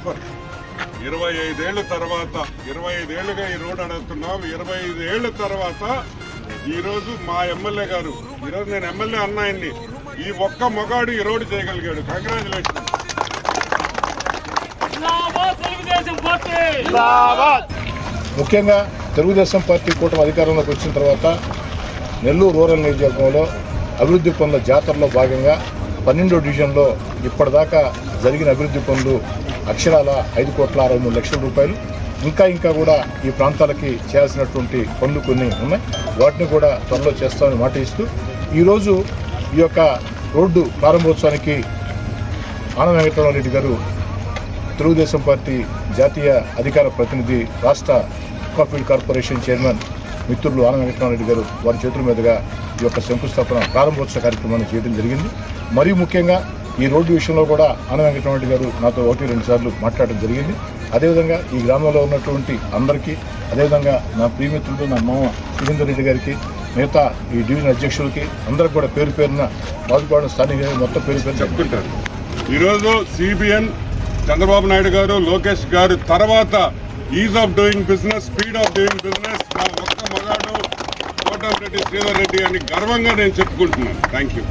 Super. 25 ఏళ్ళ తర్వాత 25 ఏళ్ళుగా ఈ రోడ్ అడుగుతున్నాం. 25 ఏళ్ళ తర్వాత ఈరోజు మా ఎమ్మెల్యే గారు, ఈరోజు నేను ఎమ్మెల్యే అన్నాయన్ని, ఈ ఒక్క మొగాడు ఈ రోడ్డు చేయగలిగాడు. కంగ్రాచులేషన్. ముఖ్యంగా తెలుగుదేశం పార్టీ కూటమి అధికారంలోకి వచ్చిన తర్వాత నెల్లూరు రూరల్ నియోజకవర్గంలో అభివృద్ధి పనుల జాతరలో భాగంగా 12వ డివిజన్లో ఇప్పటిదాకా జరిగిన అభివృద్ధి పనులు అక్షరాల 5,63,00,000 రూపాయలు. ఇంకా కూడా ఈ ప్రాంతాలకి చేయాల్సినటువంటి పనులు కొన్ని ఉన్నాయి. వాటిని కూడా త్వరలో చేస్తామని మాట ఇస్తూ ఈరోజు ఈ యొక్క రోడ్డు ప్రారంభోత్సవానికి ఆనం వెంకటరామరెడ్డి గారు, తెలుగుదేశం పార్టీ జాతీయ అధికార ప్రతినిధి, రాష్ట్ర కాఫీడ్ కార్పొరేషన్ చైర్మన్ మిత్రులు ఆనం వెంకటరామరెడ్డి గారు వారి చేతుల మీదుగా ఈ యొక్క శంకుస్థాపన ప్రారంభోత్సవ కార్యక్రమాన్ని చేయడం జరిగింది. మరీ ముఖ్యంగా ఈ రోడ్డు విషయంలో కూడా ఆనం వెంకటరామరెడ్డి గారు నాతో 1-2 సార్లు మాట్లాడడం జరిగింది. అదేవిధంగా ఈ గ్రామంలో ఉన్నటువంటి అందరికీ, అదేవిధంగా నా ప్రియమిత్రుడు నా మామ సురేందర్ రెడ్డి గారికి, మిగతా ఈ డివిజన్ అధ్యక్షులకి అందరికి కూడా పేరు పేరున బాదుకోవడం స్థానిక మొత్తం పేరు చెప్పుకుంటారు. ఈరోజు సిబిఎన్ చంద్రబాబు నాయుడు గారు, లోకేష్ గారు తర్వాత is of doing business, speed of doing business మా ఒక్క మగాడు కోటమిరెడ్డి శ్రీధర్ రెడ్డి అని గర్వంగా నేను చెప్పుకుంటున్నాను. Thank you.